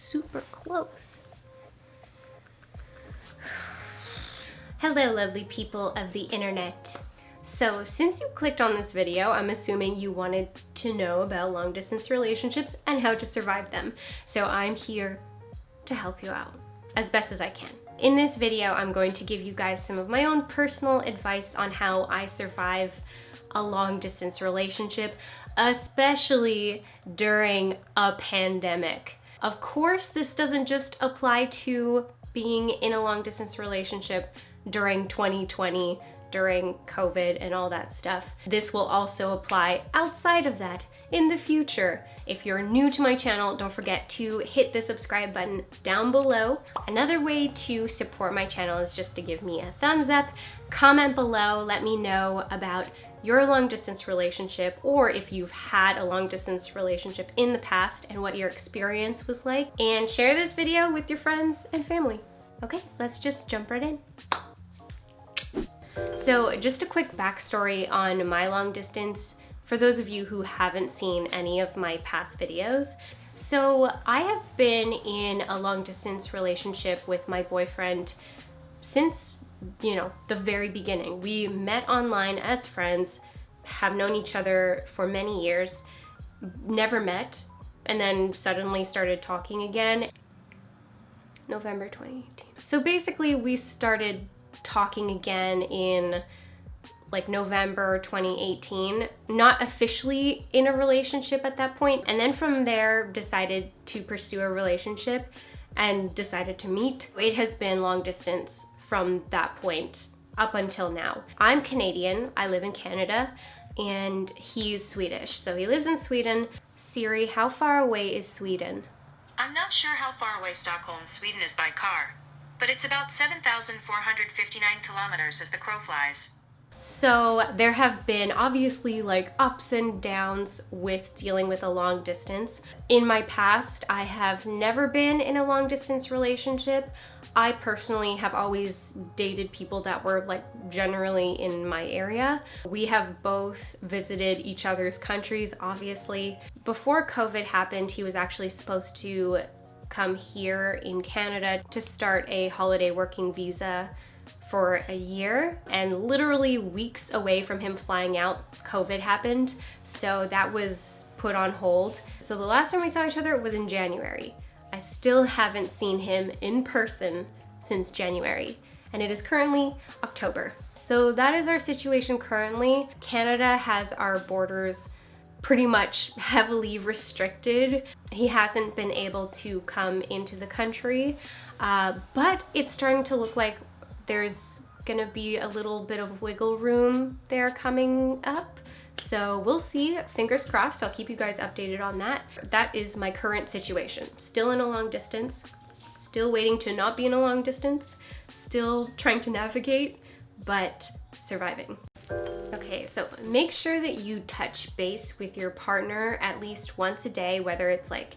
super close. Hello, lovely people of the internet. So since you clicked on this video, I'm assuming you wanted to know about long distance relationships and how to survive them. So I'm here to help you out as best as I can. In this video, I'm going to give you guys some of my own personal advice on how I survive a long distance relationship, especially during a pandemic. Of course, this doesn't just apply to being in a long distance relationship during 2020, during COVID and all that stuff. This will also apply outside of that in the future. If you're new to my channel, don't forget to hit the subscribe button down below. Another way to support my channel is just to give me a thumbs up, comment below, let me know about your long distance relationship, or if you've had a long distance relationship in the past and what your experience was like, and share this video with your friends and family. Okay, let's just jump right in. So just a quick backstory on my long distance for those of you who haven't seen any of my past videos. So I have been in a long distance relationship with my boyfriend since, the very beginning. We met online as friends, have known each other for many years, never met, and then suddenly started talking again. November 2018. So basically we started talking again in like November 2018, not officially in a relationship at that point. And then from there decided to pursue a relationship and decided to meet. It has been long distance from that point up until now. I'm Canadian, I live in Canada, and he's Swedish. So he lives in Sweden. Siri, how far away is Sweden? I'm not sure how far away Stockholm, Sweden is by car, but it's about 7,459 kilometers as the crow flies. So there have been obviously like ups and downs with dealing with a long distance. In my past, I have never been in a long distance relationship. I personally have always dated people that were like generally in my area. We have both visited each other's countries, obviously. Before COVID happened, he was actually supposed to come here in Canada to start a holiday working visa for a year, and literally weeks away from him flying out, COVID happened, so that was put on hold. So the last time we saw each other was in January. I still haven't seen him in person since January, and it is currently October. So that is our situation currently. Canada has our borders pretty much heavily restricted. He hasn't been able to come into the country, but it's starting to look like there's gonna be a little bit of wiggle room there coming up. So we'll see, fingers crossed. I'll keep you guys updated on that. That is my current situation. Still in a long distance, still waiting to not be in a long distance, still trying to navigate, but surviving. Okay, so make sure that you touch base with your partner at least once a day, whether it's like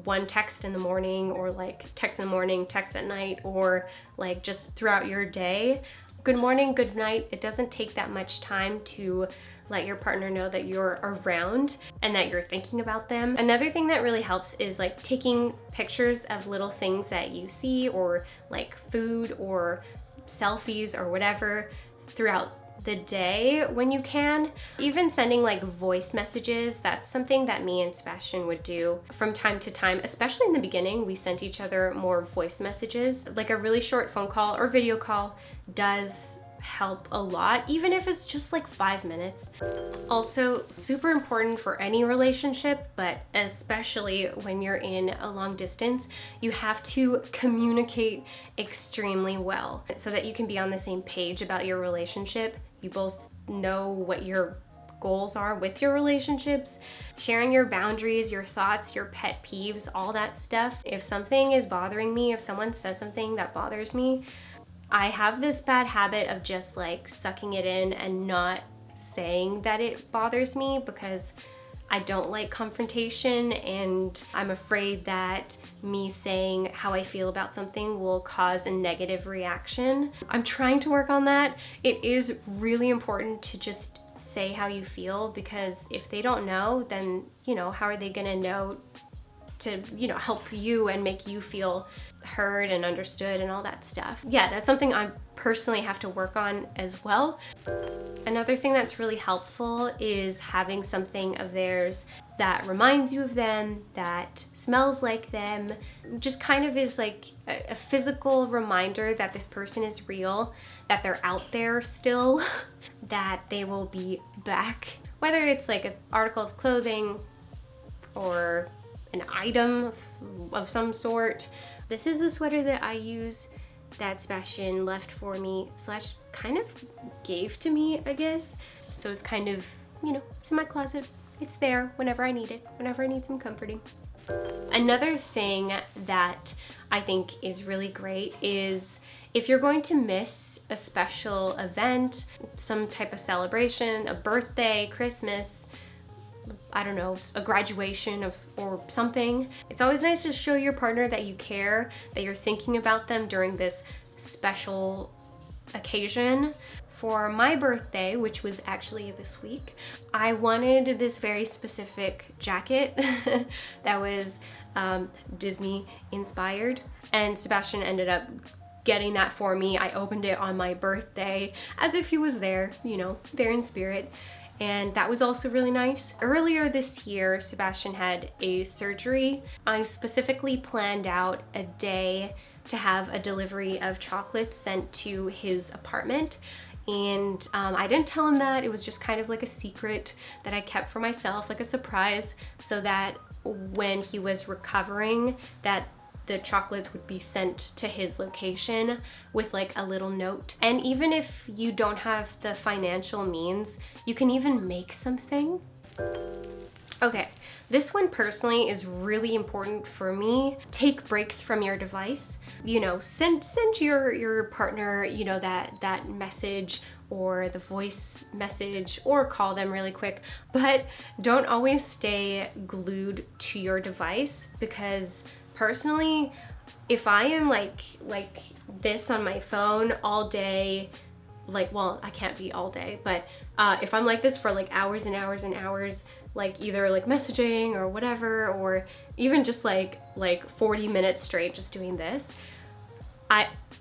one text in the morning or like text in the morning, text at night, or like just throughout your day. Good morning, good night. It doesn't take that much time to let your partner know that you're around and that you're thinking about them. Another thing that really helps is like taking pictures of little things that you see, or like food or selfies or whatever throughout the day when you can. Even sending like voice messages, that's something that me and Sebastian would do from time to time, especially in the beginning. We sent each other more voice messages. Like a really short phone call or video call does help a lot, even if it's just like 5 minutes. Also, super important for any relationship, but especially when you're in a long distance, you have to communicate extremely well so that you can be on the same page about your relationship. You both know what your goals are with your relationships, sharing your boundaries, your thoughts, your pet peeves, all that stuff. If something is bothering me, if someone says something that bothers me, I have this bad habit of just like sucking it in and not saying that it bothers me, because I don't like confrontation, and I'm afraid that me saying how I feel about something will cause a negative reaction. I'm trying to work on that. It is really important to just say how you feel, because if they don't know, then, how are they gonna know you know, help you and make you feel heard and understood and all that stuff. Yeah, that's something I personally have to work on as well. Another thing that's really helpful is having something of theirs that reminds you of them, that smells like them, just kind of is like a physical reminder that this person is real, that they're out there still, that they will be back. Whether it's like an article of clothing or an item of some sort. This is the sweater that I use that Sebastian left for me / kind of gave to me, I guess. So it's kind of, you know, it's in my closet. It's there whenever I need it, whenever I need some comforting. Another thing that I think is really great is if you're going to miss a special event, some type of celebration, a birthday, Christmas, I don't know, a graduation or something, it's always nice to show your partner that you care, that you're thinking about them during this special occasion. For my birthday, which was actually this week, I wanted this very specific jacket that was Disney inspired, and Sebastian ended up getting that for me. I opened it on my birthday as if he was there, you know, there in spirit. And that was also really nice. Earlier this year, Sebastian had a surgery. I specifically planned out a day to have a delivery of chocolates sent to his apartment. And I didn't tell him that. It was just kind of like a secret that I kept for myself, like a surprise, so that when he was recovering, that the chocolates would be sent to his location with like a little note. And even if you don't have the financial means, you can even make something. Okay, this one personally is really important for me. Take breaks from your device. You know, send your partner, you know, that message or the voice message, or call them really quick, but don't always stay glued to your device, because personally, if I am like this on my phone all day, like, well, I can't be all day, but if I'm like this for like hours and hours and hours, like either like messaging or whatever, or even just like 40 minutes straight just doing this,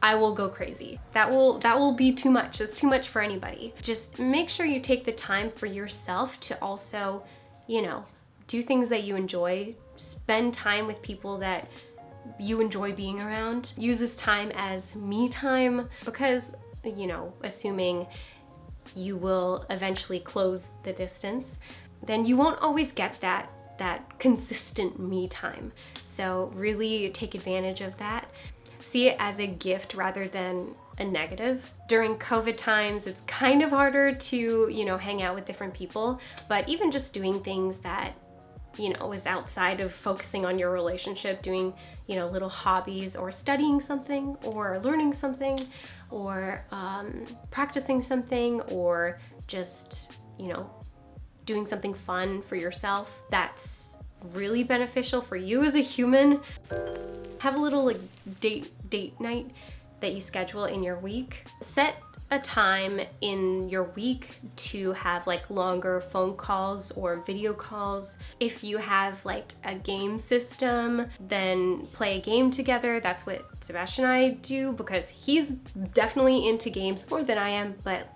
I will go crazy. That will be too much. It's too much for anybody. Just make sure you take the time for yourself to also, you know, do things that you enjoy. Spend time with people that you enjoy being around. Use this time as me time, because, you know, assuming you will eventually close the distance, then you won't always get that consistent me time. So really take advantage of that. See it as a gift rather than a negative. During COVID times, it's kind of harder to, you know, hang out with different people, but even just doing things that, you know, is outside of focusing on your relationship, doing, you know, little hobbies, or studying something, or learning something, or practicing something, or just, you know, doing something fun for yourself. That's really beneficial for you as a human. Have a little like date night that you schedule in your week. Set a time in your week to have like longer phone calls or video calls. If you have like a game system, then play a game together. That's what Sebastian and I do, because he's definitely into games more than I am, but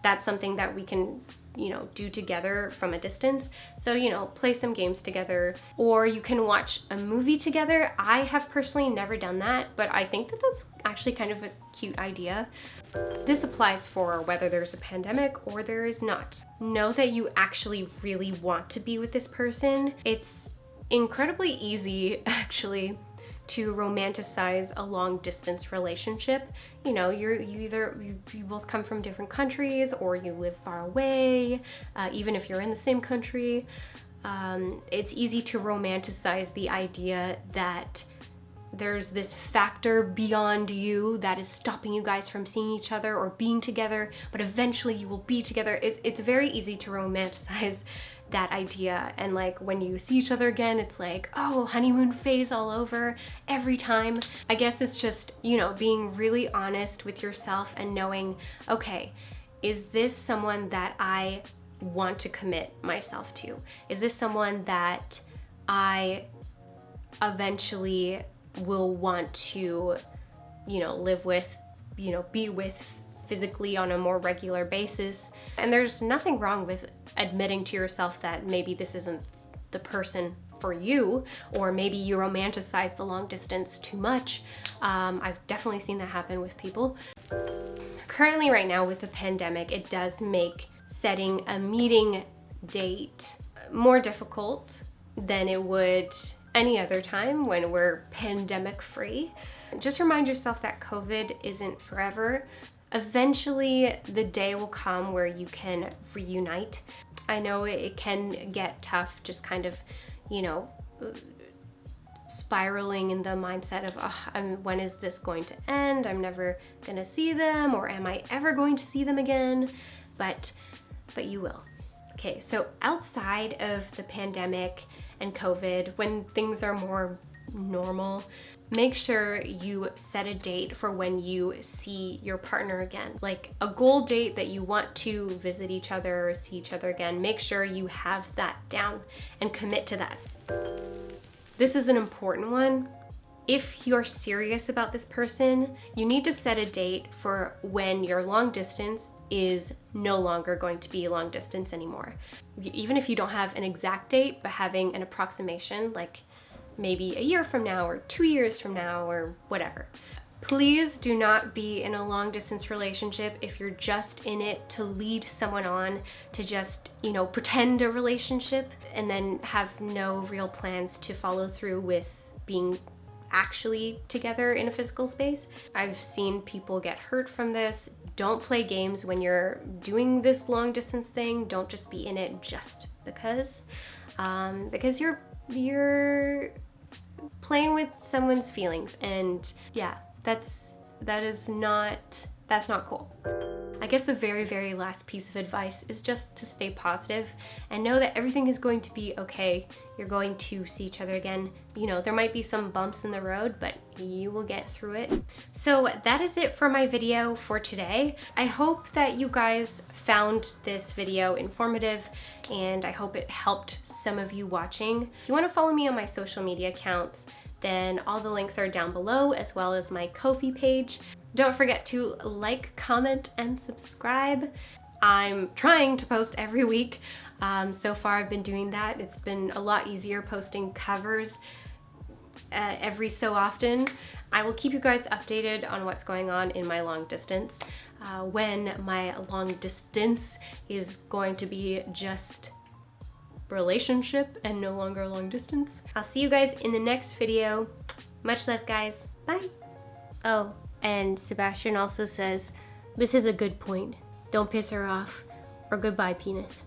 that's something that we can, you know, do together from a distance. So, you know, play some games together, or you can watch a movie together. I have personally never done that, but I think that that's actually kind of a cute idea. This applies for whether there's a pandemic or there is not. Know that you actually really want to be with this person. It's incredibly easy, actually, to romanticize a long distance relationship. You know, you both come from different countries, or you live far away, even if you're in the same country. It's easy to romanticize the idea that there's this factor beyond you that is stopping you guys from seeing each other or being together, but eventually you will be together. It's very easy to romanticize that idea, and like when you see each other again, it's like, oh, honeymoon phase all over every time. I guess it's just, you know, being really honest with yourself and knowing, okay, is this someone that I want to commit myself to? Is this someone that I eventually will want to, live with, be with physically on a more regular basis. And there's nothing wrong with admitting to yourself that maybe this isn't the person for you, or maybe you romanticize the long distance too much. I've definitely seen that happen with people. Currently, right now with the pandemic, it does make setting a meeting date more difficult than it would any other time when we're pandemic free. Just remind yourself that COVID isn't forever. Eventually, the day will come where you can reunite. I know it can get tough, just kind of, spiraling in the mindset of, when is this going to end? I'm never gonna see them, or am I ever going to see them again? But you will. Okay, so outside of the pandemic and COVID, when things are more normal, make sure you set a date for when you see your partner again. Like a goal date that you want to visit each other or see each other again. Make sure you have that down and commit to that. This is an important one. If you're serious about this person, you need to set a date for when your long distance is no longer going to be long distance anymore. Even if you don't have an exact date, but having an approximation, like maybe a year from now or 2 years from now or whatever. Please do not be in a long distance relationship if you're just in it to lead someone on, to just, pretend a relationship and then have no real plans to follow through with being actually together in a physical space. I've seen people get hurt from this. Don't play games when you're doing this long distance thing. Don't just be in it just because you're playing with someone's feelings, and yeah, that's not cool. I guess the very, very last piece of advice is just to stay positive and know that everything is going to be okay. You're going to see each other again. There might be some bumps in the road, but you will get through it. So that is it for my video for today. I hope that you guys found this video informative, and I hope it helped some of you watching. If you want to follow me on my social media accounts, then all the links are down below, as well as my Ko-fi page. Don't forget to like, comment, and subscribe. I'm trying to post every week. So far I've been doing that. It's been a lot easier posting covers every so often. I will keep you guys updated on what's going on in my long distance, when my long distance is going to be just relationship and no longer long distance. I'll see you guys in the next video. Much love, guys. Bye. Oh, and Sebastian also says, this is a good point. Don't piss her off. Or goodbye, penis.